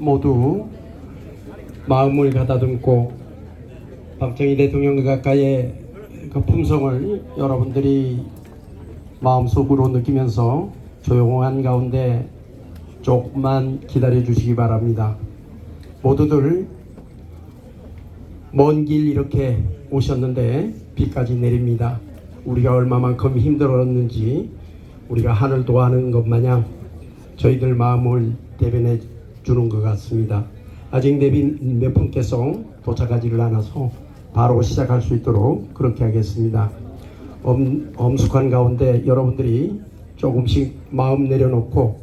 모두 마음을 가다듬고 박정희 대통령 가까이의 그 품성을 여러분들이 마음속으로 느끼면서 조용한 가운데 조금만 기다려 주시기 바랍니다. 모두들 먼 길 이렇게 오셨는데 비까지 내립니다. 우리가 얼마만큼 힘들었는지 우리가 하늘 도하는 것 마냥 저희들 마음을 대변해 주는 것 같습니다. 아직 내빈 몇 분께서 도착하지를 않아서 바로 시작할 수 있도록 그렇게 하겠습니다. 엄숙한 가운데 여러분들이 조금씩 마음 내려놓고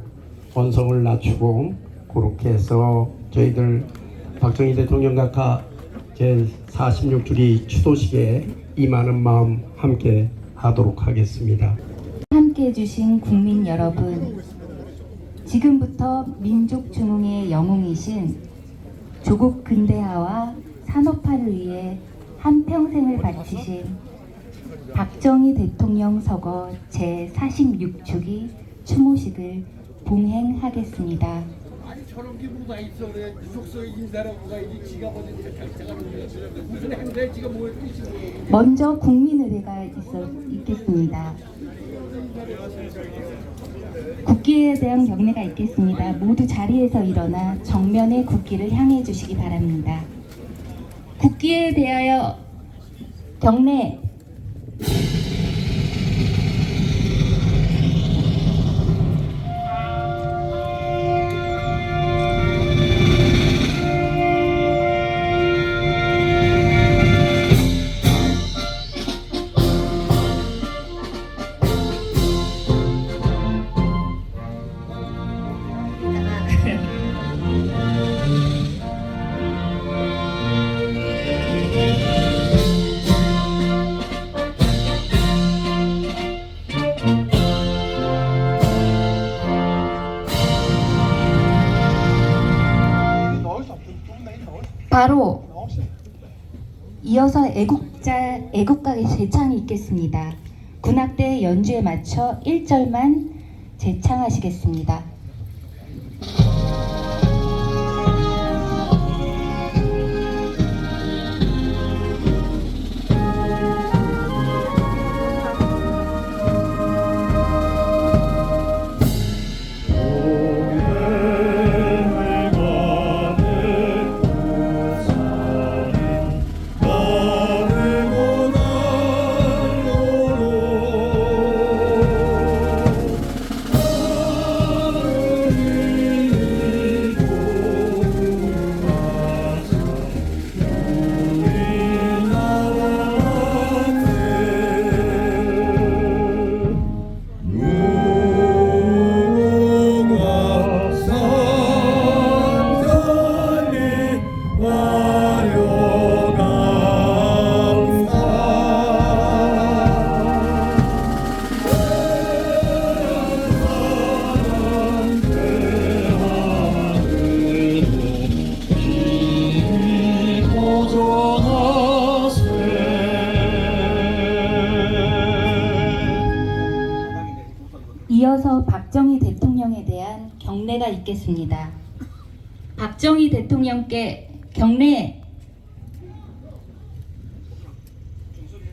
언성을 낮추고 그렇게 해서 저희들 박정희 대통령 각하 제46주기 추도식에 임하는 마음 함께 하도록 하겠습니다. 함께 해주신 국민 여러분, 지금부터 민족 중흥의 영웅이신 조국 근대화와 산업화를 위해 한평생을 바치신 박정희 대통령 서거 제46주기 추모식을 봉행하겠습니다. 아니 저런 게 뭐가 있어. 그래 속속에 인사라고 가야지. 지가 먼저 장가가는 무슨 행사에 지가 뭘 뜻이고. 먼저 국민의례가 있겠습니다. 국기에 대한 경례가 있겠습니다. 모두 자리에서 일어나 정면의 국기를 향해 주시기 바랍니다. 국기에 대하여 경례. 바로 이어서 애국가의 재창이 있겠습니다. 군악대 연주에 맞춰 1절만 재창하시겠습니다. 이어서 박정희 대통령에 대한 경례가 있겠습니다. 박정희 대통령께 경례.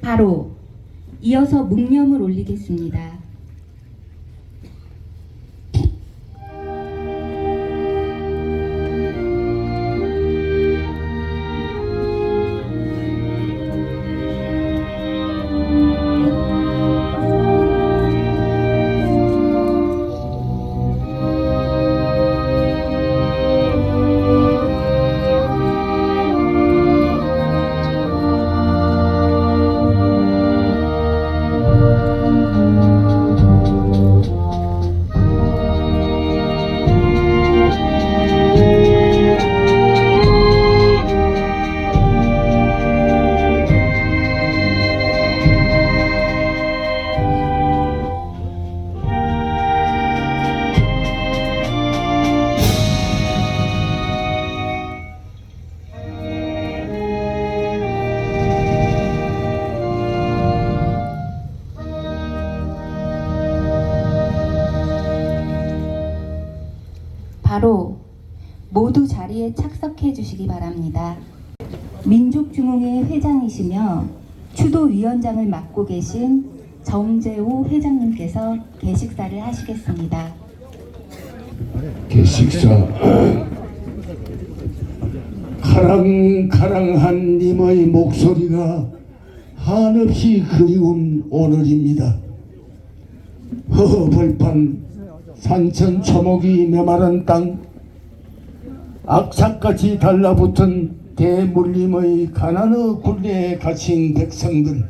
바로 이어서 묵념을 올리겠습니다. 바로 모두 잘 자리에 착석해 주시기 바랍니다. 민족중흥회 회장이시며 추도위원장을 맡고 계신 정재호 회장님께서 개식사를 하시겠습니다. 개식사. 카랑카랑한 님의 목소리가 한없이 그리운 오늘입니다. 허허벌판 산천 초목이 메마른 땅, 악착같이 달라붙은 대물림의 가난의 굴레에 갇힌 백성들,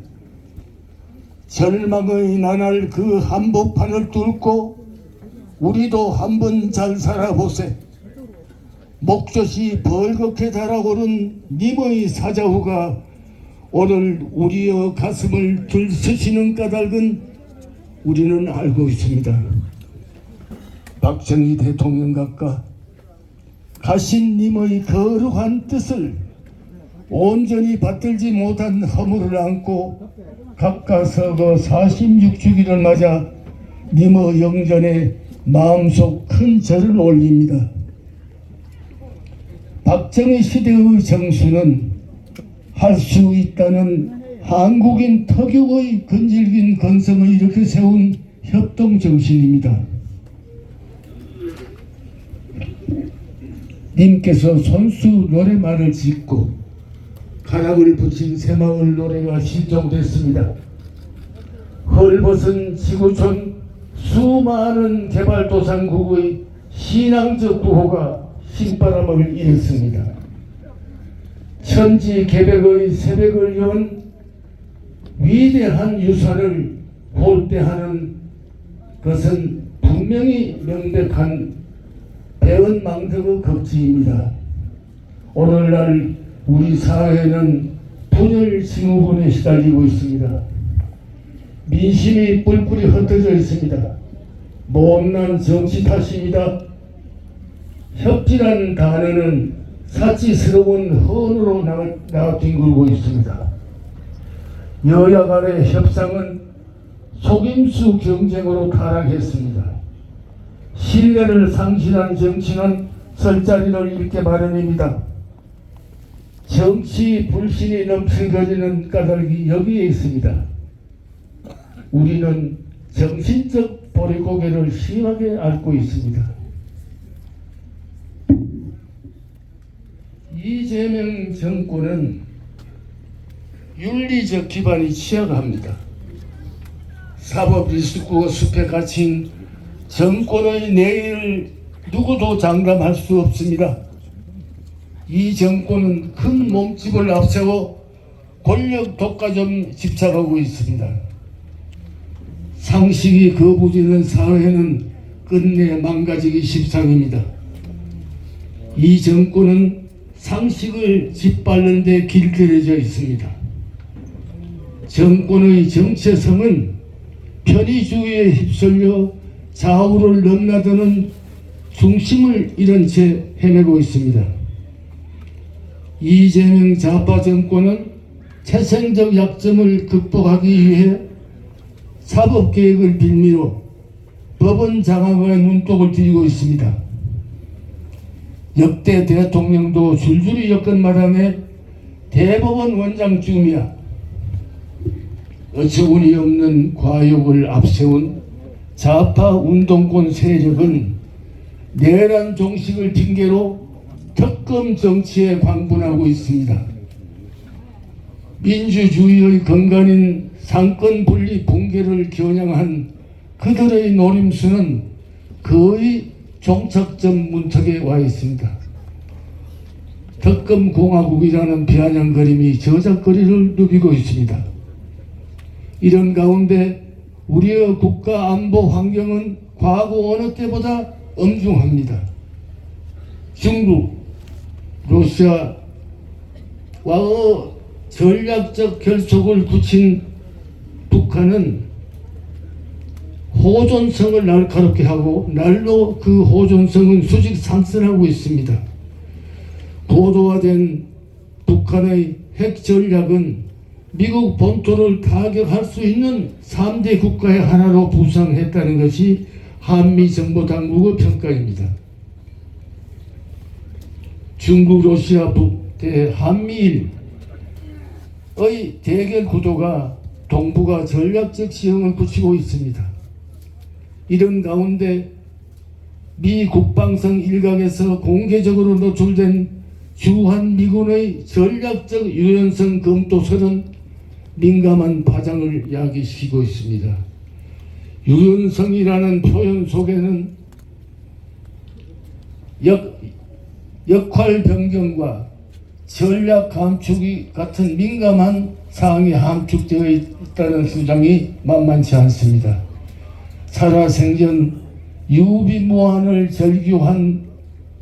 절망의 나날 그 한복판을 뚫고 우리도 한번 잘 살아보세. 목젖이 벌겋게 달아오른 님의 사자후가 오늘 우리의 가슴을 들쑤시는 까닭은 우리는 알고 있습니다. 박정희 대통령 각과 가신님의 거룩한 뜻을 온전히 받들지 못한 허물을 안고 각각 서거 46주기를 맞아 님의 영전에 마음속 큰 절을 올립니다. 박정희 시대의 정수는 할 수 있다는 한국인 특유의 건질긴 건성을 이렇게 세운 협동정신입니다. 님께서 손수 노래말을 짓고 가락을 붙인 새마을 노래가 시종됐습니다. 헐벗은 지구촌 수많은 개발도상국의 신앙적 구호가 신바람을 일으켰습니다. 천지개벽의 새벽을 연 위대한 유산을 볼때하는 것은 분명히 명백한 배은망덕의 극지입니다. 오늘날 우리 사회는 분열 징후군에 시달리고 있습니다. 민심이 뿔뿔이 흩어져 있습니다. 못난 정치 탓입니다. 협치라는 단어는 사치스러운 헌으로 나뒹굴고 있습니다. 여야 간의 협상은 속임수 경쟁으로 타락했습니다. 신뢰를 상실한 정치는 설 자리를 잃게 마련입니다. 정치 불신이 넘쳐거리는 까닭이 여기에 있습니다. 우리는 정신적 보릿고개를 심하게 앓고 있습니다. 이재명 정권은 윤리적 기반이 취약합니다. 사법 리스크 숲에 갇힌 정권의 내일을 누구도 장담할 수 없습니다. 이 정권은 큰 몸집을 앞세워 권력 독과점 집착하고 있습니다. 상식이 거부지는 사회는 끝내 망가지기 십상입니다. 이 정권은 상식을 짓밟는 데 길들여져 있습니다. 정권의 정체성은 편의주의에 휩쓸려 좌우를 넘나드는 중심을 잃은 채 헤매고 있습니다. 이재명 좌파 정권은 태생적 약점을 극복하기 위해 사법개혁을 빌미로 법원 장악에 눈독을 들이고 있습니다. 역대 대통령도 줄줄이 여건 마당에 대법원 원장쯤이야 어처구니 없는 과욕을 앞세운 좌파 운동권 세력은 내란 종식을 핑계로 특검 정치에 광분하고 있습니다. 민주주의의 근간인 상권 분리 붕괴를 겨냥한 그들의 노림수는 거의 종착점 문턱에 와 있습니다. 특검 공화국이라는 비아냥거림이 저작거리를 누비고 있습니다. 이런 가운데 우리의 국가 안보 환경은 과거 어느 때보다 엄중합니다. 중국, 러시아와의 전략적 결속을 굳힌 북한은 호전성을 날카롭게 하고 날로 그 호전성은 수직 상승하고 있습니다. 고도화된 북한의 핵 전략은 미국 본토를 타격할 수 있는 3대 국가의 하나로 부상했다는 것이 한미 정보 당국의 평가입니다. 중국, 러시아, 북대, 한미일의 대결 구도가 동북아 전략적 시형을 붙이고 있습니다. 이런 가운데 미 국방성 일각에서 공개적으로 노출된 주한미군의 전략적 유연성 검토설은 민감한 파장을 야기시키고 있습니다. 유연성이라는 표현 속에는 역할 변경과 전략 감축이 같은 민감한 사항이 함축되어 있다는 주장이 만만치 않습니다. 살아생전 유비무환을 절규한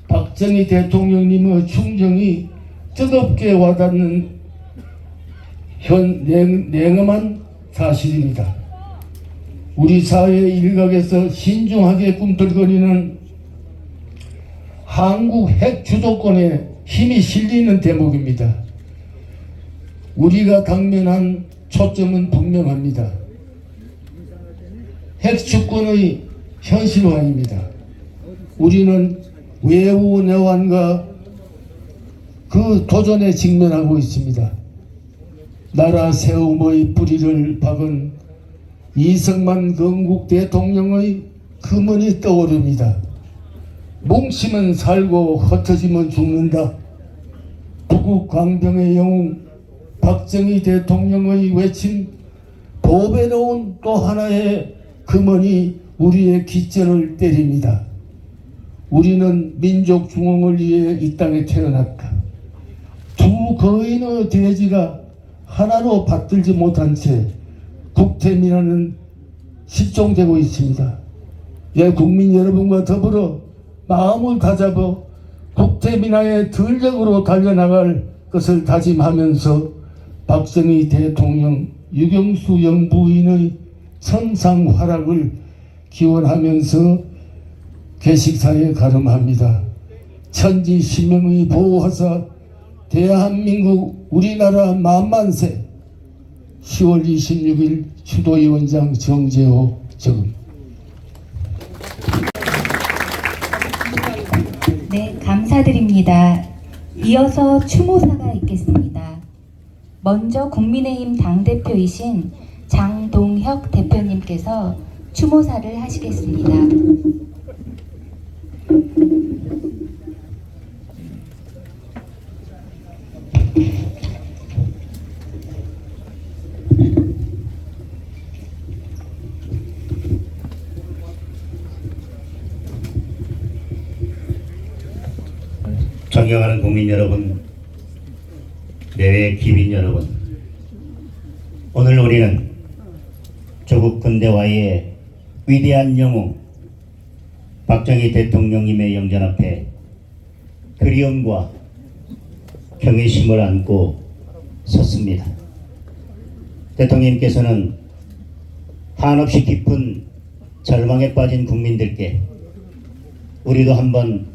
박정희 대통령님의 충정이 뜨겁게 와닿는 냉엄한 사실입니다. 우리 사회 일각에서 신중하게 꿈틀거리는 한국 핵 주도권에 힘이 실리는 대목입니다. 우리가 당면한 초점은 분명합니다. 핵 주권의 현실화입니다. 우리는 외우 내환과 그 도전에 직면하고 있습니다. 나라 세움의 뿌리를 박은 이승만 건국 대통령의 금언이 떠오릅니다. 뭉치면 살고 흩어지면 죽는다. 부국 광병의 영웅 박정희 대통령의 외침, 보배로운 또 하나의 금언이 우리의 귓전을 때립니다. 우리는 민족 중흥을 위해 이 땅에 태어났다. 두 거인의 돼지가 하나로 받들지 못한 채 국태민화는 실종되고 있습니다. 예, 국민 여러분과 더불어 마음을 다잡아 국태민화의 들력으로 달려나갈 것을 다짐하면서 박정희 대통령, 유경수 영부인의 천상활약을 기원하면서 개식사에 가름합니다. 천지신명의 보호하사 대한민국 우리나라 만만세. 10월 26일 추도위원장 정재호 적음. 네, 감사드립니다. 이어서 추모사가 있겠습니다. 먼저 국민의힘 당대표이신 장동혁 대표님께서 추모사를 하시겠습니다. 존경하는 국민 여러분, 내외 기민 여러분, 오늘 우리는 조국 근대화의 위대한 영웅 박정희 대통령님의 영전 앞에 그리움과 경외심을 안고 섰습니다. 대통령님께서는 한없이 깊은 절망에 빠진 국민들께 우리도 한번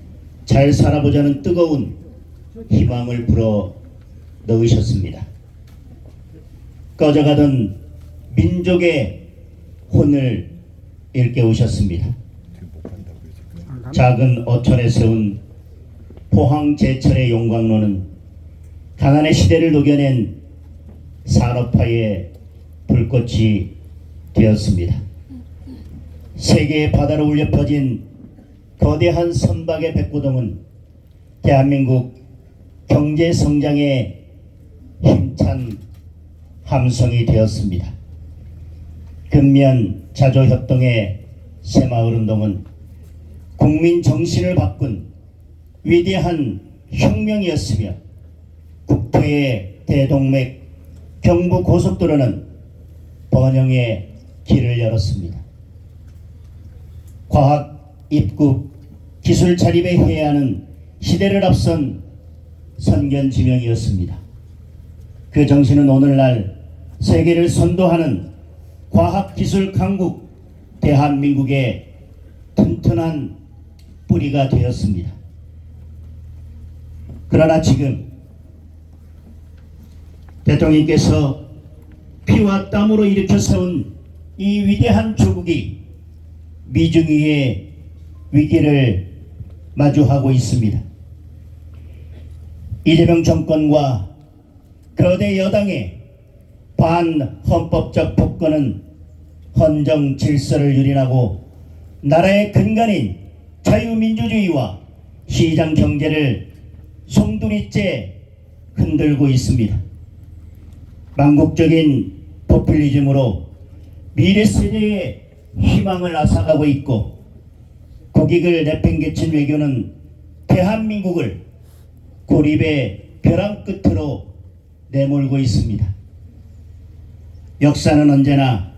잘 살아보자는 뜨거운 희망을 불어 넣으셨습니다. 꺼져가던 민족의 혼을 일깨우셨습니다. 작은 어촌에 세운 포항제철의 용광로는 가난의 시대를 녹여낸 산업화의 불꽃이 되었습니다. 세계의 바다로 울려 퍼진 거대한 선박의 백고동은 대한민국 경제 성장의 힘찬 함성이 되었습니다. 근면 자조협동의 새마을운동은 국민 정신을 바꾼 위대한 혁명이었으며 국토의 대동맥 경부고속도로는 번영의 길을 열었습니다. 과학 입국, 기술 자립에 해야 하는 시대를 앞선 선견지명이었습니다. 그 정신은 오늘날 세계를 선도하는 과학기술 강국 대한민국의 튼튼한 뿌리가 되었습니다. 그러나 지금 대통령께서 피와 땀으로 일으켜 세운 이 위대한 조국이 미중위의 위기를 마주하고 있습니다. 이재명 정권과 거대 여당의 반헌법적 폭거는 헌정 질서를 유린하고 나라의 근간인 자유민주주의와 시장 경제를 송두리째 흔들고 있습니다. 망국적인 포퓰리즘으로 미래 세대의 희망을 앗아가고 있고 국익을 내팽개친 외교는 대한민국을 고립의 벼랑 끝으로 내몰고 있습니다. 역사는 언제나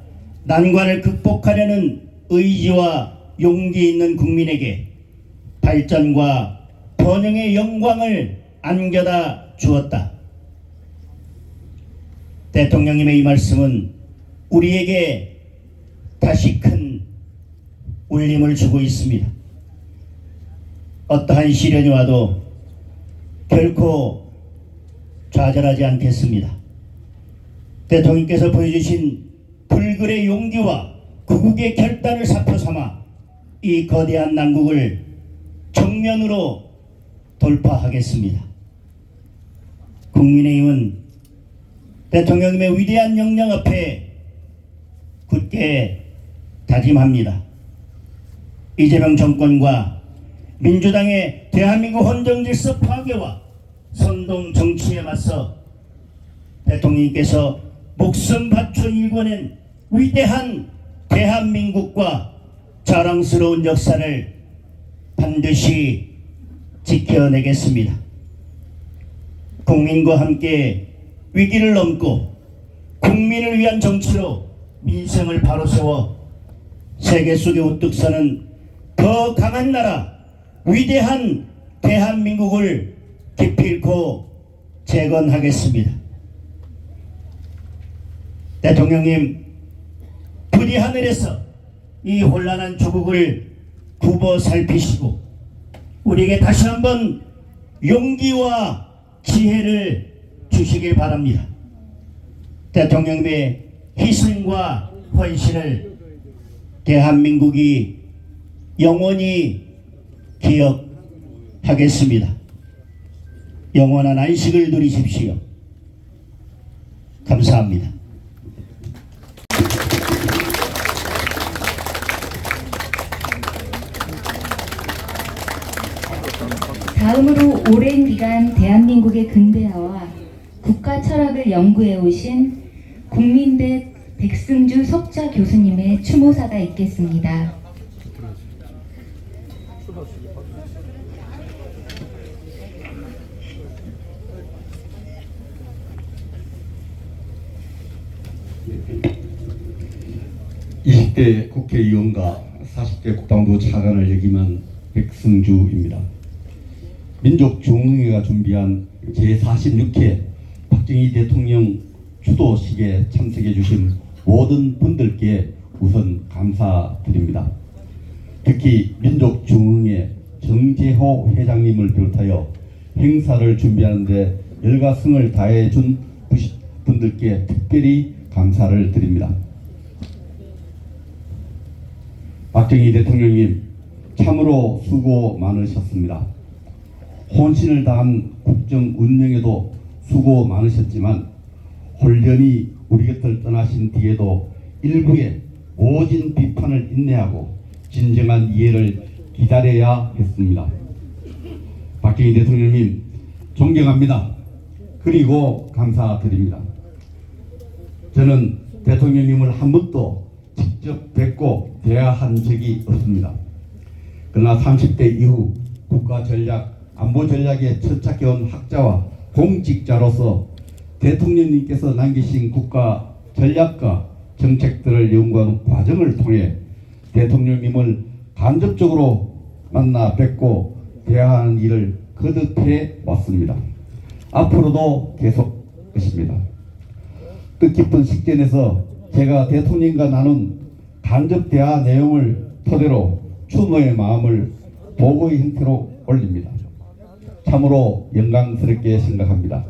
난관을 극복하려는 의지와 용기 있는 국민에게 발전과 번영의 영광을 안겨다 주었다. 대통령님의 이 말씀은 우리에게 다시 큰 울림을 주고 있습니다. 어떠한 시련이 와도 결코 좌절하지 않겠습니다. 대통령께서 보여주신 불굴의 용기와 구국의 결단을 사표 삼아 이 거대한 난국을 정면으로 돌파하겠습니다. 국민의힘은 대통령님의 위대한 명령 앞에 굳게 다짐합니다. 이재명 정권과 민주당의 대한민국 헌정질서 파괴와 선동 정치에 맞서 대통령님께서 목숨 바쳐 일궈낸 위대한 대한민국과 자랑스러운 역사를 반드시 지켜내겠습니다. 국민과 함께 위기를 넘고 국민을 위한 정치로 민생을 바로 세워 세계 속에 우뚝 서는 더 강한 나라, 위대한 대한민국을 기필코 재건하겠습니다. 대통령님, 부디 하늘에서 이 혼란한 조국을 굽어 살피시고 우리에게 다시 한번 용기와 지혜를 주시길 바랍니다. 대통령님의 희생과 헌신을 대한민국이 영원히 기억하겠습니다. 영원한 안식을 누리십시오. 감사합니다. 다음으로 오랜 기간 대한민국의 근대화와 국가 철학을 연구해 오신 국민대 백승주 석좌 교수님의 추모사가 있겠습니다. (20대) 국회의원과 (40대) 국방부 차관을 역임한 백승주입니다. 민족중흥회가 준비한 제46회 박정희 대통령 추도식에 참석해 주신 모든 분들께 우선 감사드립니다. 특히 민족중흥회 정재호 회장님을 비롯하여 행사를 준비하는 데 열과성을 다해 준 분들께 특별히 감사를 드립니다. 박정희 대통령님, 참으로 수고 많으셨습니다. 혼신을 다한 국정 운영에도 수고 많으셨지만 홀연히 우리 곁을 떠나신 뒤에도 일부의 모진 비판을 인내하고 진정한 이해를 기다려야 했습니다. 박정희 대통령님, 존경합니다. 그리고 감사드립니다. 저는 대통령님을 한 번도 직접 뵙고 대화한 적이 없습니다. 그러나 30대 이후 국가전략, 안보전략에 천착해온 학자와 공직자로서 대통령님께서 남기신 국가 전략과 정책들을 연구하는 과정을 통해 대통령님을 간접적으로 만나 뵙고 대화하는 일을 거듭해 왔습니다. 앞으로도 계속 것입니다. 뜻깊은 식전에서 제가 대통령과 나눈 간접 대화 내용을 토대로 추모의 마음을 보고의 형태로 올립니다. 참으로 영광스럽게 생각합니다.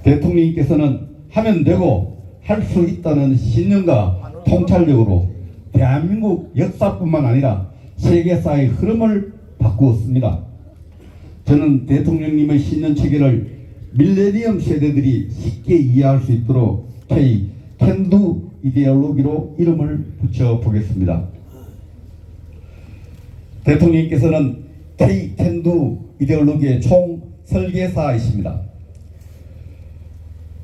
대통령님께서는 하면 되고 할 수 있다는 신념과 통찰력으로 대한민국 역사뿐만 아니라 세계사의 흐름을 바꾸었습니다. 저는 대통령님의 신년 체계를 밀레니엄 세대들이 쉽게 이해할 수 있도록 K 캔두 이데올로기로 이름을 붙여보겠습니다. 대통령께서는 K 캔두 이데올로기의 총 설계사이십니다.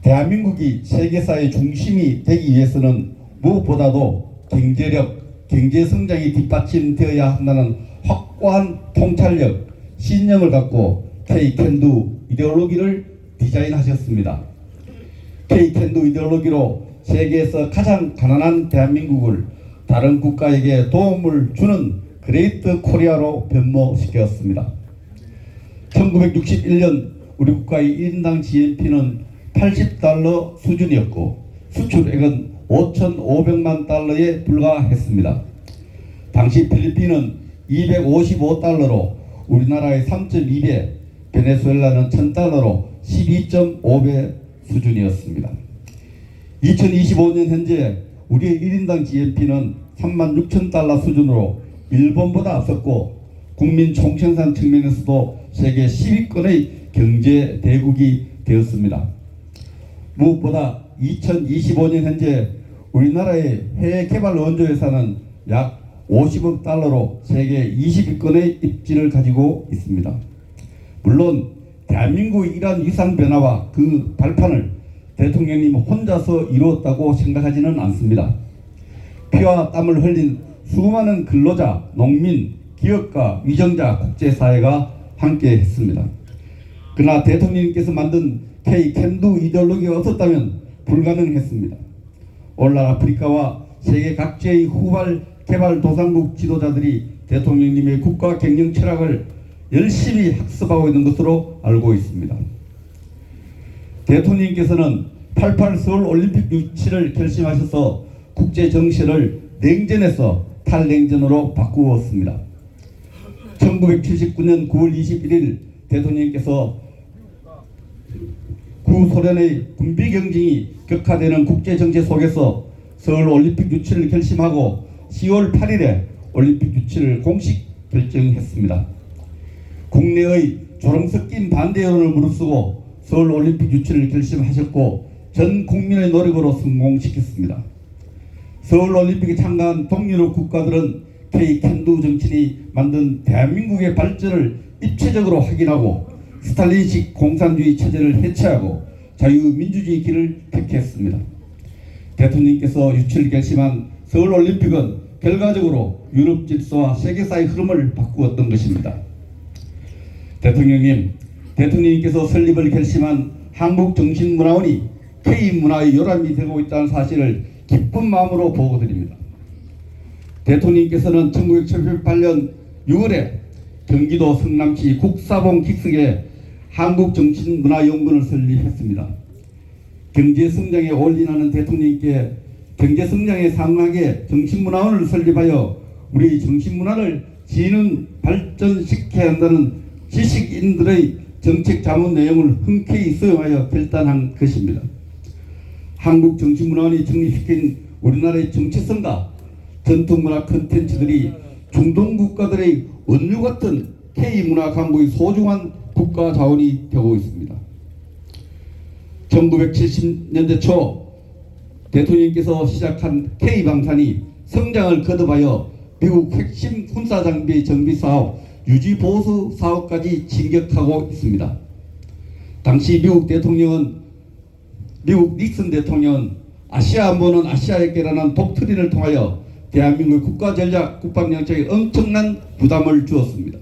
대한민국이 세계사의 중심이 되기 위해서는 무엇보다도 경제력, 경제성장이 뒷받침되어야 한다는 확고한 통찰력, 신념을 갖고 K-캔두 이데올로기를 디자인하셨습니다. K-캔두 이데올로기로 세계에서 가장 가난한 대한민국을 다른 국가에게 도움을 주는 그레이트 코리아로 변모시켰습니다. 1961년 우리 국가의 1인당 GNP는 $80 수준이었고 수출액은 5,500만 달러에 불과했습니다. 당시 필리핀은 255달러로 우리나라의 3.2배, 베네수엘라는 1,000달러로 12.5배 수준이었습니다. 2025년 현재 우리의 1인당 GNP는 36,000달러 수준으로 일본보다 앞섰고 국민 총생산 측면에서도 세계 10위권의 경제 대국이 되었습니다. 무엇보다 2025년 현재 우리나라의 해외 개발 원조 예산은 약 50억 달러로 세계 20위권의 입지를 가지고 있습니다. 물론 대한민국의 이러한 위상 변화와 그 발판을 대통령님 혼자서 이루었다고 생각하지는 않습니다. 피와 땀을 흘린 수많은 근로자, 농민, 기업가, 위정자, 국제사회가 함께 했습니다. 그러나 대통령님께서 만든 K-캔두 이데올로기가 없었다면 불가능했습니다. 오늘날 아프리카와 세계 각지의 후발 개발도상국 지도자들이 대통령님의 국가 경영 철학을 열심히 학습하고 있는 것으로 알고 있습니다. 대통령께서는 88 서울 올림픽 유치를 결심하셔서 국제 정세를 냉전에서 탈냉전으로 바꾸었습니다. 1979년 9월 21일 대통령께서 구소련의 군비 경쟁이 격화되는 국제 정세 속에서 서울 올림픽 유치를 결심하고 10월 8일에 올림픽 유치를 공식 결정했습니다. 국내의 조롱 섞인 반대 여론을 무릅쓰고 서울 올림픽 유치를 결심하셨고 전 국민의 노력으로 성공시켰습니다. 서울 올림픽에 참가한 동유럽 국가들은 K-캔두 정신이 만든 대한민국의 발전을 입체적으로 확인하고 스탈린식 공산주의 체제를 해체하고 자유민주주의 길을 택했습니다. 대통령께서 유치를 결심한 서울 올림픽은 결과적으로 유럽 질서와 세계사의 흐름을 바꾸었던 것입니다. 대통령님께서 설립을 결심한 한국정신문화원이 K문화의 요람이 되고 있다는 사실을 기쁜 마음으로 보고드립니다. 대통령께서는 1978년 6월에 경기도 성남시 국사봉 긱스에 한국정신문화연구원을 설립했습니다. 경제성장에 올인하는 대통령께 경제성장에 상응하게 정신문화원을 설립하여 우리 정신문화를 지능 발전시켜야 한다는 지식인들의 정책 자문 내용을 흔쾌히 수용하여 결단한 것입니다. 한국정신문화원이 정립시킨 우리나라의 정체성과 전통문화 콘텐츠들이 중동 국가들의 원유 같은 K문화 강국의 소중한 국가 자원이 되고 있습니다. 1970년대 초 대통령께서 시작한 K방산이 성장을 거듭하여 미국 핵심 군사장비 정비사업, 유지보수 사업까지 진격하고 있습니다. 당시 미국 닉슨 대통령은 아시아 안보는 아시아에게라는 독트린을 통하여 대한민국의 국가전략 국방정책에 엄청난 부담을 주었습니다.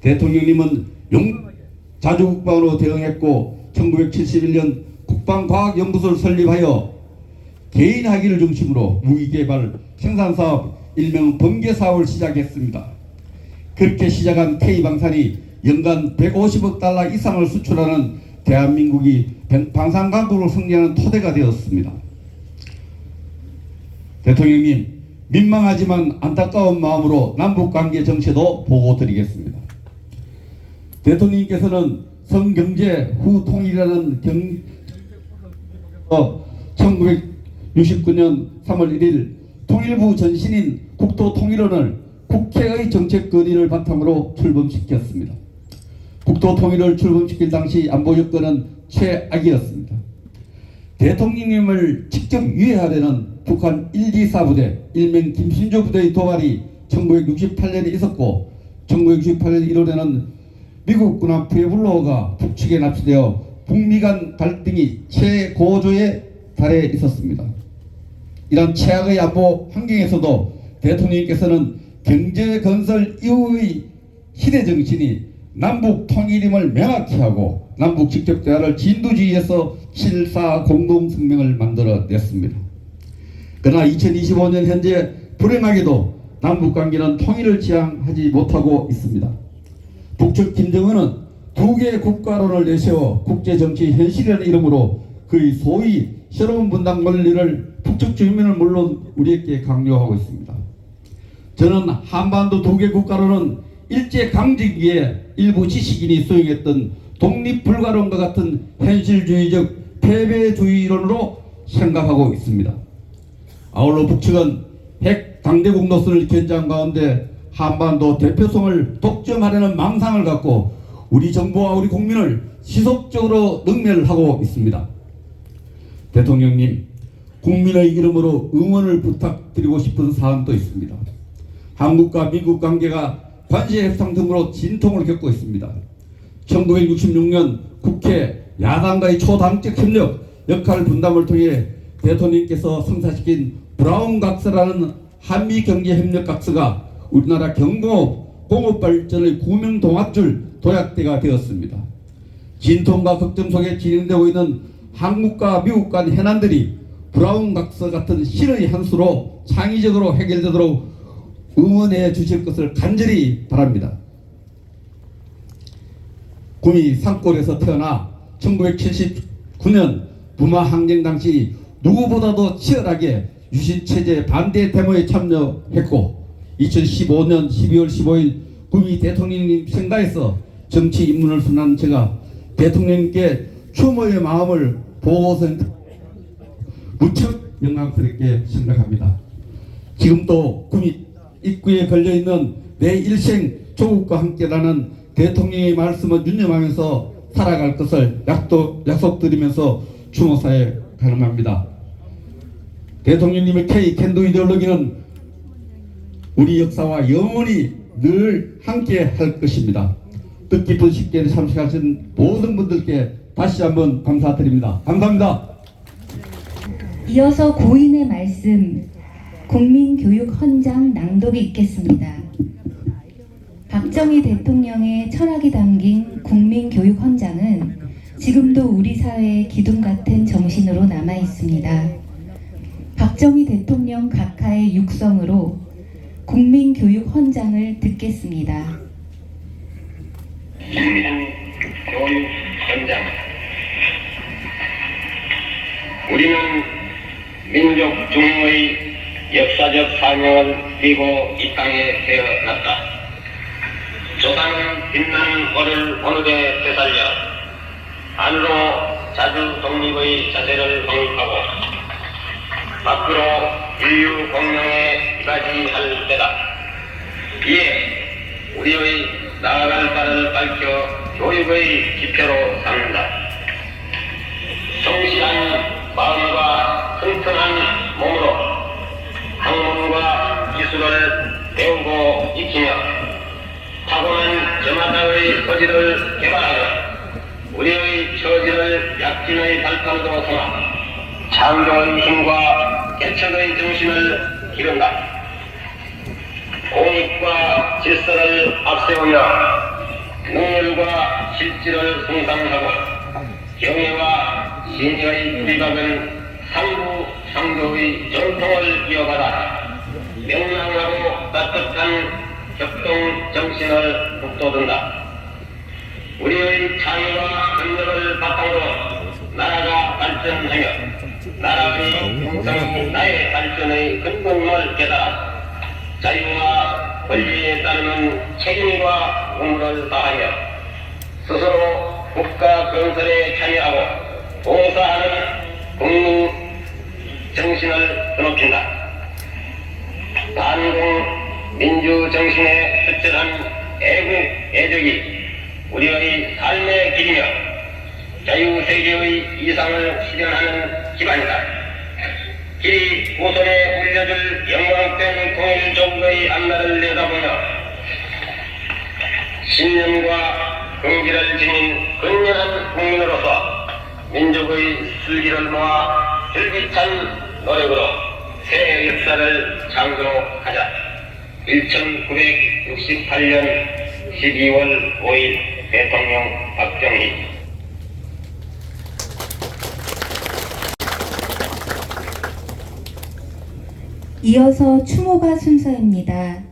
대통령님은 자주국방으로 대응했고 1971년 국방과학연구소를 설립하여 개인 학위를 중심으로 무기개발 생산사업 일명 번개사업을 시작했습니다. 그렇게 시작한 K방산이 연간 150억 달러 이상을 수출하는 대한민국이 방산강국으로 성장하는 토대가 되었습니다. 대통령님, 민망하지만 안타까운 마음으로 남북관계 정체도 보고드리겠습니다. 대통령께서는 성경제 후 통일이라는 1969년 3월 1일 통일부 전신인 국토통일원을 국회의 정책 건의를 바탕으로 출범시켰습니다. 국토 통일을 출범시킬 당시 안보 여건은 최악이었습니다. 대통령님을 직접 위해하려는 북한 1, 2, 4부대 일명 김신조 부대의 도발이 1968년에 있었고 1968년 1월에는 미국 군함 푸에블로가 북측에 납치되어 북미 간 갈등이 최고조에 달해 있었습니다. 이런 최악의 안보 환경에서도 대통령께서는 경제 건설 이후의 시대 정신이 남북 통일임을 명확히 하고 남북 직접 대화를 진두지휘해서 7.4 공동성명을 만들어냈습니다. 그러나 2025년 현재 불행하게도 남북관계는 통일을 지향하지 못하고 있습니다. 북측 김정은은 두 개의 국가론을 내세워 국제정치 현실이라는 이름으로 그의 소위 새로운 분단 원리를 북측 주민은 물론 우리에게 강요하고 있습니다. 저는 한반도 두 개 국가론은 일제강점기에 일부 지식인이 수행했던 독립불가론과 같은 현실주의적 패배주의론으로 생각하고 있습니다. 아울러 북측은 핵 강대국 노선을 견지한 가운데 한반도 대표성을 독점하려는 망상을 갖고 우리 정부와 우리 국민을 지속적으로 능멸하고 있습니다. 대통령님, 국민의 이름으로 응원을 부탁드리고 싶은 사안도 있습니다. 한국과 미국 관계가 관세 협상 등으로 진통을 겪고 있습니다. 1966년 국회 야당과의 초당적 협력 역할 분담을 통해 대통령께서 성사시킨 브라운 각서라는 한미 경제 협력 각서가 우리나라 경공업 공업 발전의 구명동아줄 도약대가 되었습니다. 진통과 걱정 속에 진행되고 있는 한국과 미국 간 해난들이 브라운 각서 같은 신의 한 수로 창의적으로 해결되도록 응원해 주실 것을 간절히 바랍니다. 구미 산골에서 태어나 1979년 부마 항쟁 당시 누구보다도 치열하게 유신체제 반대 데모에 참여했고 2015년 12월 15일 구미 대통령님 생가에서 정치 입문을 선언한 제가 대통령님께 추모의 마음을 보고서 무척 영광스럽게 생각합니다. 지금도 구미 입구에 걸려있는 내 일생 조국과 함께라는 대통령의 말씀을 유념하면서 살아갈 것을 약속드리면서 추모사에 가름합니다. 대통령님의 K-캔도 이데올로기는 우리 역사와 영원히 늘 함께 할 것입니다. 뜻깊은 식전에 참석하신 모든 분들께 다시 한번 감사드립니다. 감사합니다. 이어서 고인의 말씀 국민교육헌장 낭독이 있겠습니다. 박정희 대통령의 철학이 담긴 국민교육헌장은 지금도 우리 사회의 기둥 같은 정신으로 남아 있습니다. 박정희 대통령 각하의 육성으로 국민교육헌장을 듣겠습니다. 국민교육헌장. 우리는 민족 중흥의 역사적 사명을 띠고 이 땅에 태어났다. 조상은 빛나는 오를 오늘에 되살려 안으로 자주 독립의 자세를 확립하고 밖으로 인류 공명에 이바지할 때다. 이에 우리의 나아갈 바를 밝혀 교육의 지표로 삼는다. 성실한 마음과 튼튼한 몸으로 학문과 기술을 배우고 익히며 타고난 저마다의 소질을 개발하여 우리의 처지를 약진의 발판으로 삼아 창조의 힘과 개척의 정신을 기른다. 공익과 질서를 앞세우며 능률과 실질을 성장하고 경애와 신의의 비박은 상부 상조의 전통을 이어가다 명랑하고 따뜻한 협동 정신을 북돋운다. 우리의 창의와 능력을 바탕으로 나라가 발전하며 나라의 형성이 나의 발전의 근본을 깨달아 자유와 권리에 따르는 책임과 의무를 다하며 스스로 국가 건설에 참여하고 봉사하는 국민 정신을 드높인다. 반공 민주 정신에 투철한 애국 애적이 우리의 삶의 길이며 자유세계의 이상을 실현하는 기반이다. 길이 후손에 물려줄 영광된 통일조국의 앞날을 내다보며 신념과 긍지를 지닌 건강한 국민으로서 민족의 슬기를 모아 줄기찬 노력으로 새 역사를 창조하자. 1968년 12월 5일 대통령 박정희. 이어서 추모가 순서입니다.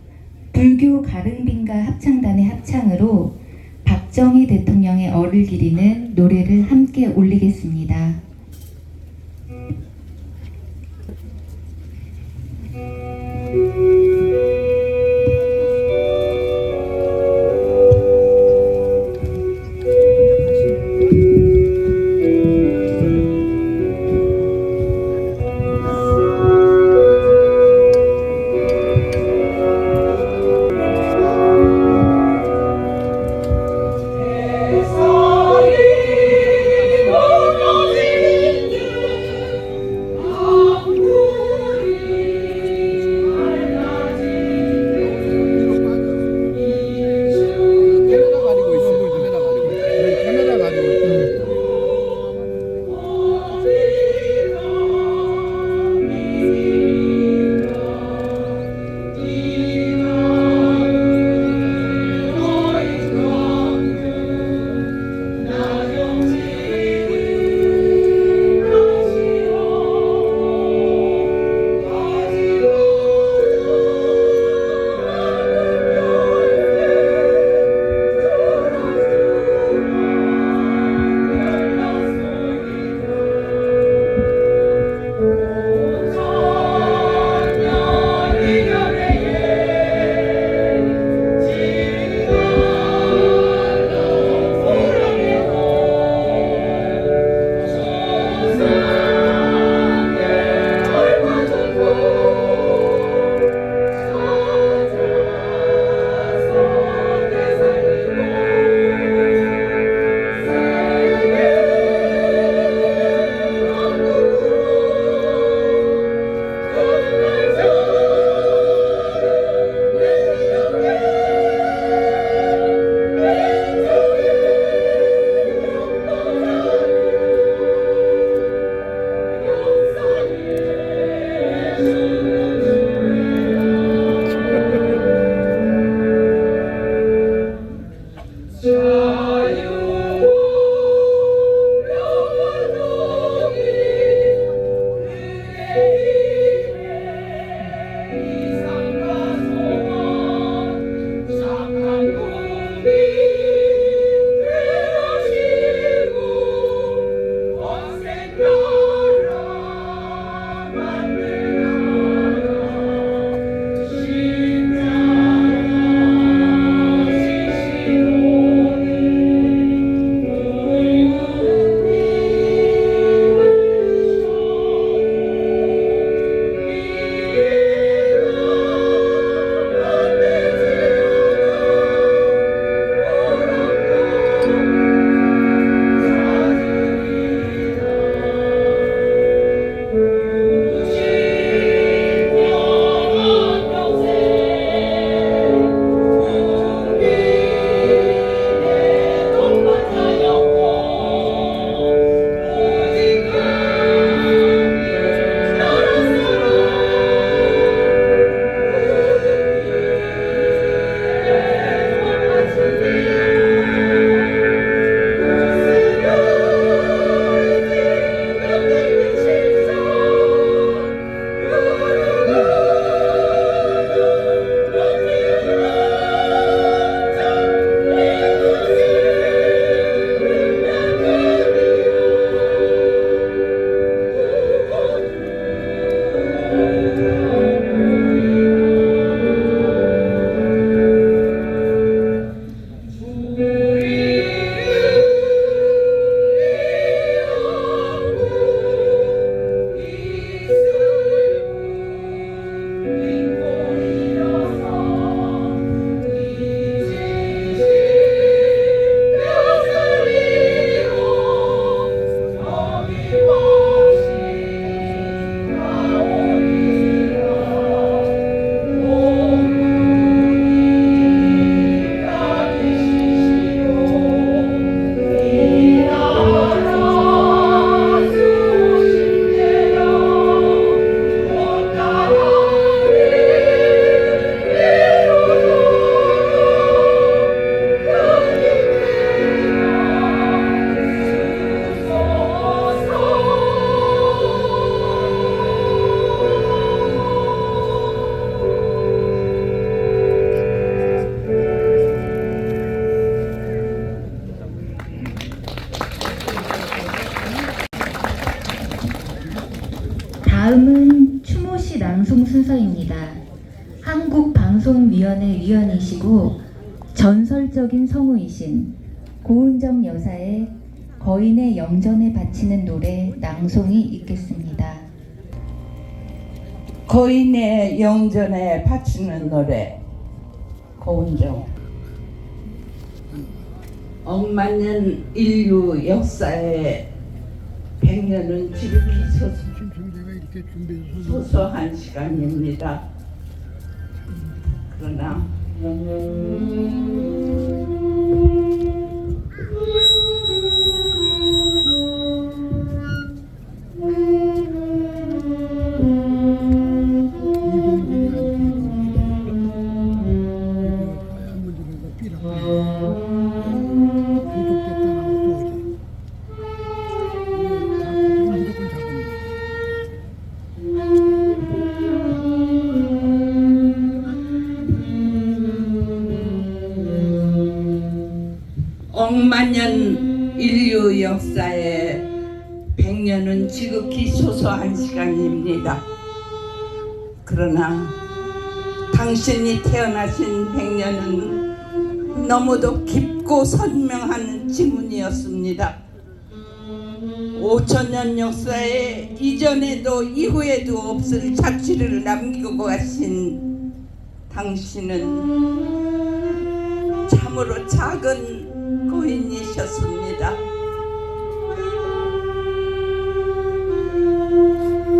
불교 가릉빈가 합창단의 합창으로 박정희 대통령의 얼을 기리는 노래를 함께 올리겠습니다. 세상이 무너지는 다음은 추모시 낭송 순서입니다. 한국방송위원회 위원이시고 전설적인 성우이신 고은정 여사의 거인의 영전에 바치는 노래 낭송이 있겠습니다. 거인의 영전에 바치는 노래 고은정. 억만년 인류 역사에 100년은 지극히 소소한 시간입니다. 그러나 억만년 인류 역사에 100년은 지극히 소소한 시간입니다. 그러나 당신이 태어나신 100년은 너무도 깊고 선명한 지문이었습니다. 5000년 역사에 이전에도 이후에도 없을 자취를 남기고 가신 당신은 참으로 작은 거인이셨습니다.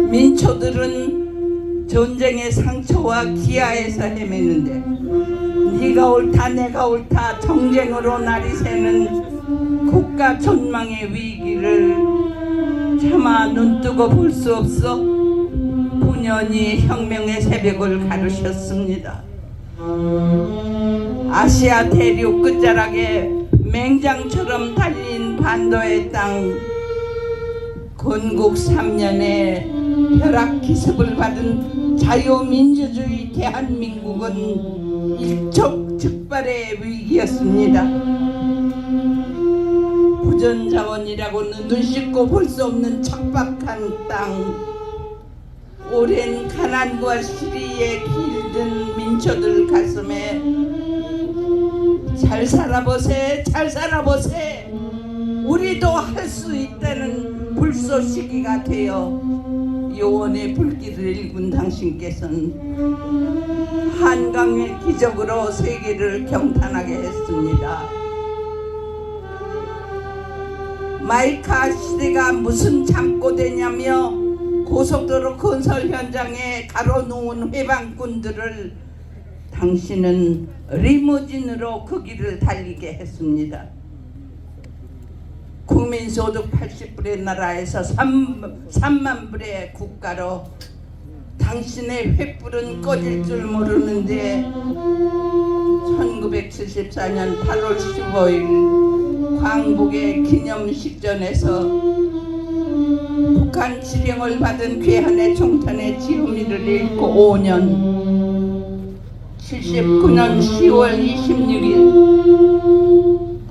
민초들은 전쟁의 상처와 기아에서 헤매는데 네가 옳다 내가 옳다 정쟁으로 날이 새는 국가 전망의 위기를 차마 눈뜨고 볼 수 없어 분연히 혁명의 새벽을 가르셨습니다. 아시아 대륙 끝자락에 맹장처럼 달린 반도의 땅, 건국 3년에 벼락 기습을 받은 자유민주주의 대한민국은 일촉즉발의 위기였습니다. 부전자원이라고는 눈 씻고 볼 수 없는 척박한 땅, 오랜 가난과 시리에 길든 민초들 가슴에 잘 살아보세 잘 살아보세 우리도 할 수 있다는 불쏘시기가 되어 요원의 불길을 일군 당신께서는 한강의 기적으로 세계를 경탄하게 했습니다. 마이카 시대가 무슨 잠꼬대냐며 고속도로 건설 현장에 가로놓은 회방꾼들을 당신은 리무진으로 그 길을 달리게 했습니다. 국민소득 80불의 나라에서 3만 불의 국가로 당신의 횃불은 꺼질 줄 모르는데 1974년 8월 15일 광복의 기념식전에서 북한 지령을 받은 괴한의 총탄의 지음이를 읽고 5년 79년 10월 26일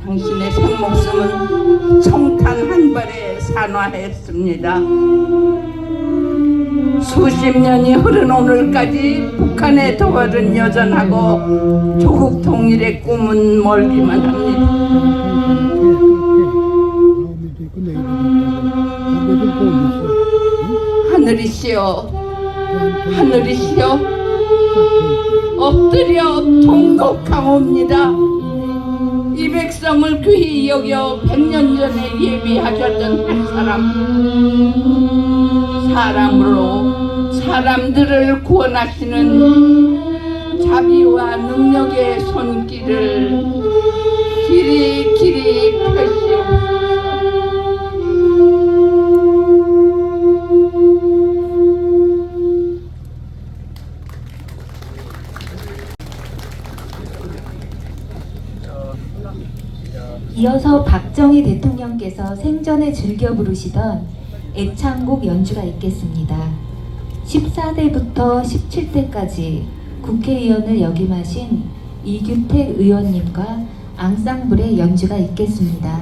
당신의 생목숨은 총탄 한 발에 산화했습니다. 수십 년이 흐른 오늘까지 북한의 도발은 여전하고 조국 통일의 꿈은 멀기만 합니다. 하늘이시여 하늘이시여 엎드려 통곡하옵니다. 이 백성을 귀히 여겨 100년 전에 예비하셨던 한 사람으로 사람들을 구원하시는 자비와 능력의 손길을 길이 펴시옵소서. 이어서 박정희 대통령께서 생전에 즐겨 부르시던 애창곡 연주가 있겠습니다. 14대부터 17대까지 국회의원을 역임하신 이규택 의원님과 앙상블의 연주가 있겠습니다.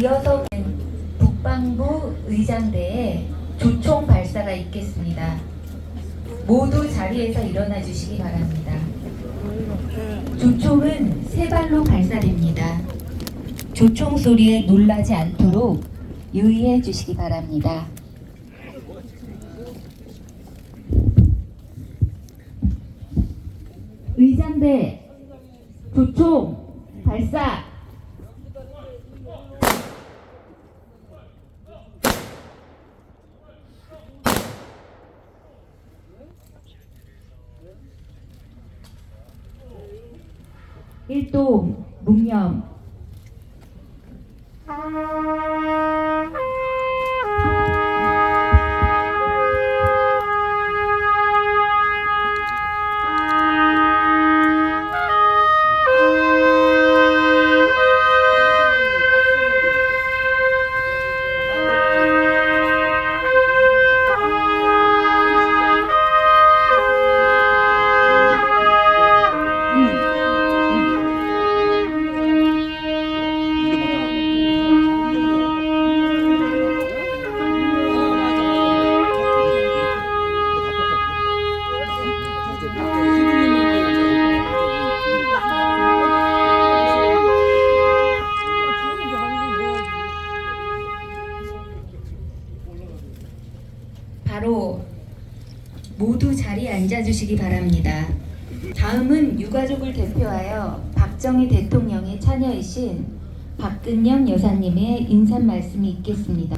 이어서 북방부 의장대에 조총 발사가 있겠습니다. 모두 자리에서 일어나 주시기 바랍니다. 조총은 세 발로 발사됩니다. 조총 소리에 놀라지 않도록 유의해 주시기 바랍니다. 의장대 조총 발사! 일동 묵념 바로 모두 자리에 앉아주시기 바랍니다. 다음은 유가족을 대표하여 박정희 대통령의 처녀이신 박근영 여사님의 인사 말씀이 있겠습니다.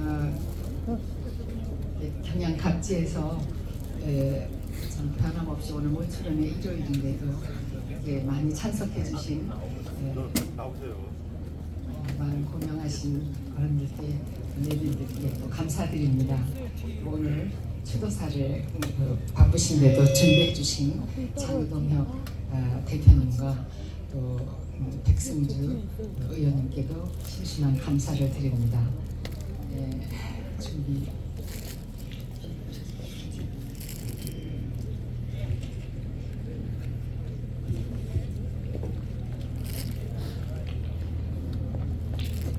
평양 각지에서 참 변함없이 오늘 모처럼의 일요일인데도 많이 참석해 주신 마을 고명하신 어른들께 내빈들께 또 감사드립니다. 오늘 추도사를 바쁘신데도 준비해 주신 장동혁 대표님과 또 백승주 의원님께도 심심한 감사를 드립니다. 준비.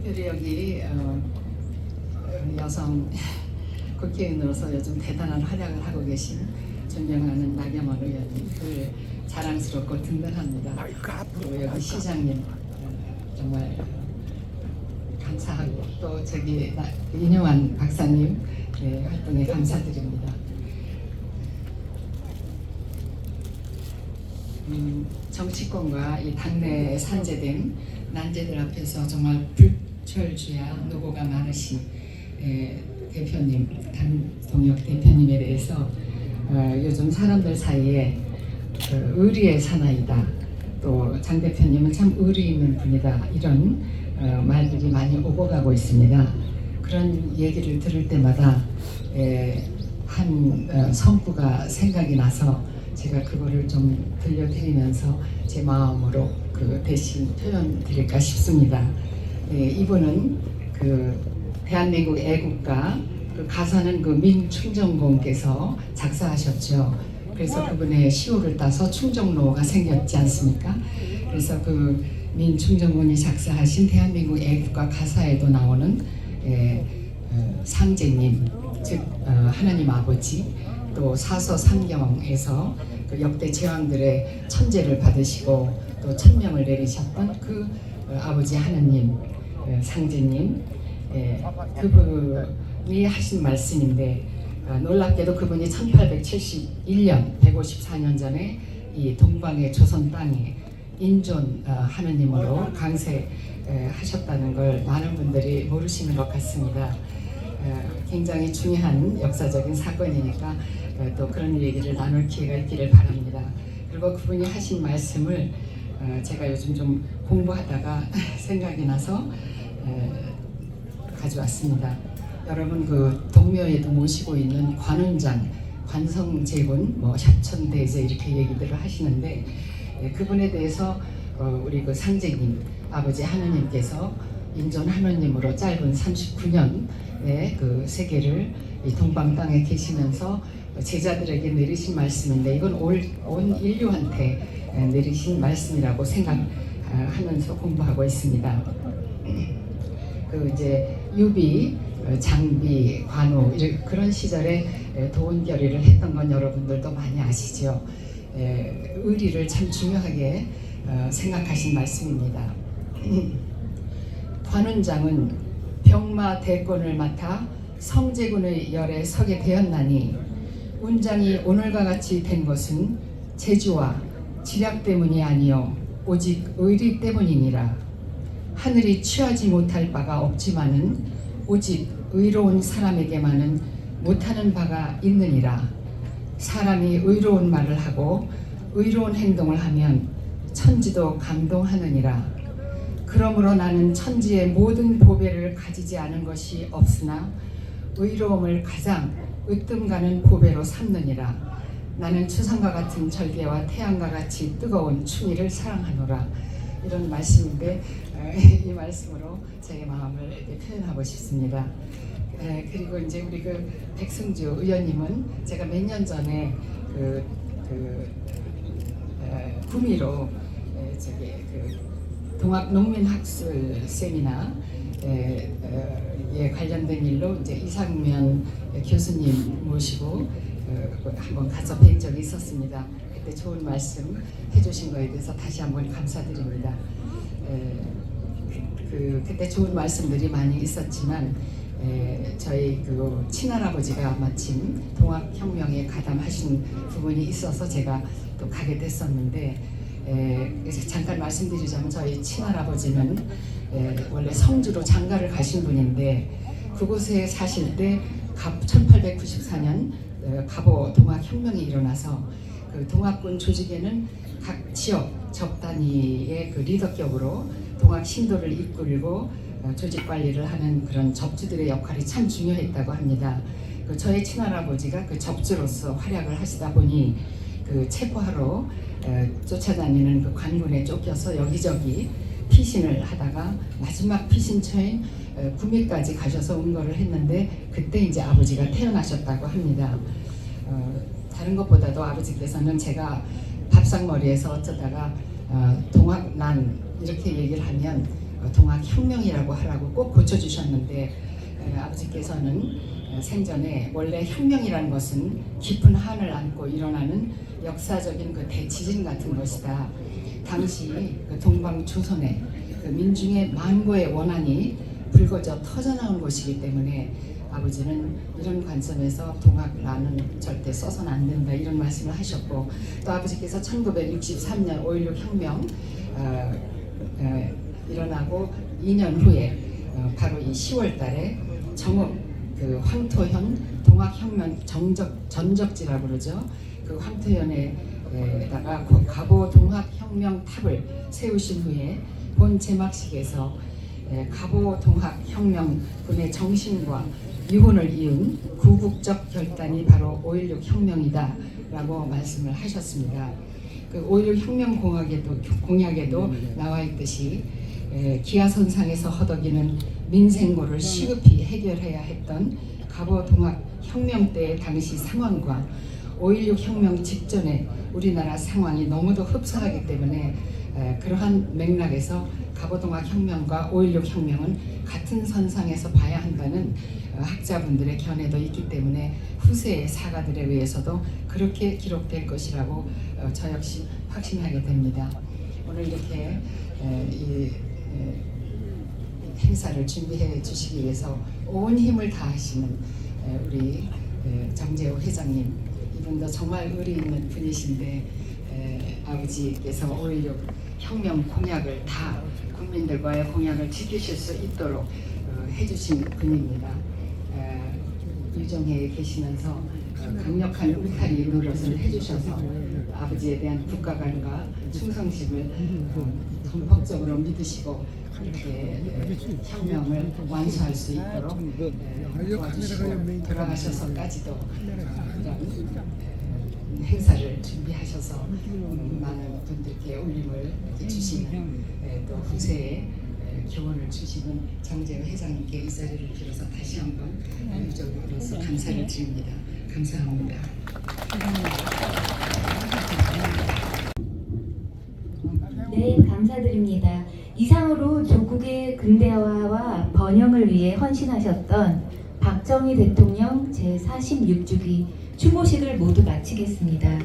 특별히 여기 여성 국회의원으로서 요즘 대단한 활약을 하고 계신 존경하는 나경원 의원님을 자랑스럽고 든든합니다. 그리고 여기 시장님 정말 감사하고 또 저기 인용환 박사님 활동에 감사드립니다. 정치권과 이 당내에 산재된 난제들 앞에서 정말 불철주야 노고가 많으신 대표님, 단동혁 대표님에 대해서 요즘 사람들 사이에 의리의 사나이다, 또 장 대표님은 참 의리 있는 분이다, 이런 말들이 많이 오고 가고 있습니다. 그런 얘기를 들을 때마다 한 성구가 생각이 나서 제가 그거를 좀 들려드리면서 제 마음으로 그 대신 표현 드릴까 싶습니다. 이분은 그 대한민국 애국가 그 가사는 그 민충정공께서 작사하셨죠. 그래서 그분의 시호를 따서 충정로가 생겼지 않습니까? 그래서 그 민충정공이 작사하신 대한민국 애국가 가사에도 나오는 상제님, 즉 하나님 아버지, 또 사서삼경에서 그 역대 제왕들의 천재를 받으시고 또 천명을 내리셨던 그 아버지 하느님, 상제님, 그분이 하신 말씀인데 놀랍게도 그분이 1871년 154년 전에 이 동방의 조선 땅에 인존 하느님으로 강세하셨다는 걸 많은 분들이 모르시는 것 같습니다. 굉장히 중요한 역사적인 사건이니까 또 그런 얘기를 나눌 기회가 있기를 바랍니다. 그리고 그분이 하신 말씀을 제가 요즘 좀 공부하다가 생각이 나서 가져왔습니다. 여러분 그 동묘에도 모시고 있는 관운장, 관성제군, 뭐 협천대제 이렇게 얘기들을 하시는데 그분에 대해서 우리 그 상제님, 아버지 하느님께서 인존 하느님으로 짧은 39년의 그 세계를 이 동방 땅에 계시면서 제자들에게 내리신 말씀인데 이건 온 인류한테 내리신 말씀이라고 생각하면서 공부하고 있습니다. 그 이제 유비, 장비, 관우 그런 시절에 도원결의를 했던 건 여러분들도 많이 아시죠. 의리를 참 중요하게 생각하신 말씀입니다. 관운장은 병마 대권을 맡아 성제군의 열에 서게 되었나니 운장이 오늘과 같이 된 것은 재주와 지략 때문이 아니요 오직 의리 때문이니라. 하늘이 취하지 못할 바가 없지만은 오직 의로운 사람에게만은 못하는 바가 있느니라. 사람이 의로운 말을 하고 의로운 행동을 하면 천지도 감동하느니라. 그러므로 나는 천지의 모든 보배를 가지지 않은 것이 없으나 의로움을 가장 으뜸가는 보배로 삼느니라. 나는 추상과 같은 절개와 태양과 같이 뜨거운 충의를 사랑하노라. 이런 말씀인데 이 말씀으로 제 마음을 이렇게 표현하고 싶습니다. 그리고 이제 우리 그 백승주 의원님은 제가 몇 년 전에 구미로 저기 그 동학농민학술 세미나에 관련된 일로 이제 이상면 교수님 모시고 한번 가서 뵌 적이 있었습니다. 그때 좋은 말씀 해주신 거에 대해서 다시 한번 감사드립니다. 그때 좋은 말씀들이 많이 있었지만 저희 그 친할아버지가 마침 동학혁명에 가담하신 부분이 있어서 제가 또 가게 됐었는데 잠깐 말씀드리자면 저희 친할아버지는 원래 성주로 장가를 가신 분인데 그곳에 사실 때 1894년 갑오 동학혁명이 일어나서 그 동학군 조직에는 각 지역 적단위의 그 리더격으로 동학 신도를 이끌고 조직 관리를 하는 그런 접주들의 역할이 참 중요했다고 합니다. 그 저의 친할아버지가 그 접주로서 활약을 하시다 보니 그 체포하러 쫓아다니는 그 관군에 쫓겨서 여기저기 피신을 하다가 마지막 피신처인 구미까지 가셔서 응거를 했는데 그때 이제 아버지가 태어나셨다고 합니다. 다른 것보다도 아버지께서는 제가 밥상머리에서 어쩌다가 동학난 이렇게 얘기를 하면 동학혁명이라고 하라고 꼭 고쳐주셨는데 아버지께서는 생전에 원래 혁명이라는 것은 깊은 한을 안고 일어나는 역사적인 그 대지진 같은 것이다. 당시 그 동방조선의 그 민중의 만고의 원한이 불거져 터져나온 것이기 때문에 아버지는 이런 관점에서 동학란은 절대 써서는 안 된다 이런 말씀을 하셨고 또 아버지께서 1963년 5.16 혁명 일어나고 2년 후에 바로 이 10월 달에 정읍 그 황토현 동학혁명 전적지라고 그러죠. 그 황토현에다가 갑오 동학혁명 탑을 세우신 후에 본 제막식에서 갑오 동학혁명군의 정신과 유혼을 이은 구국적 결단이 바로 5.16 혁명이다 라고 말씀을 하셨습니다. 그 5.16 혁명 공약에도 나와 있듯이 기아선상에서 허덕이는 민생고를 시급히 해결해야 했던 갑오 동학 혁명 때의 당시 상황과 5.16 혁명 직전에 우리나라 상황이 너무도 흡사하기 때문에 그러한 맥락에서 갑오 동학 혁명과 5.16 혁명은 같은 선상에서 봐야 한다는 학자분들의 견해도 있기 때문에 후세의 사가들에 의해서도 그렇게 기록될 것이라고 저 역시 확신하게 됩니다. 오늘 이렇게 이 행사를 준비해 주시기 위해서 온 힘을 다하시는 우리 정재호 회장님, 이분도 정말 의리 있는 분이신데 아버지께서 5.16 혁명 공약을 다 국민들과의 공약을 지키실 수 있도록 해주신 분입니다. 유정회에 계시면서 강력한 울타리 노릇을 해주셔서 아버지에 대한 국가관과 충성심을 전폭적으로 믿으시고 이렇게 혁명을 완수할 수 있도록 도와주시고 돌아가셔서까지도 이런 행사를 준비하셔서 많은 분들께 울림을 주시는 또 후세에 교훈을 주시는 정재호 회장님께 이 자리를 빌어서 다시 한번 유족으로서 감사를 드립니다. 감사합니다. 네, 감사드립니다. 이상으로 조국의 근대화와 번영을 위해 헌신하셨던 박정희 대통령 제46주기 추모식을 모두 마치겠습니다.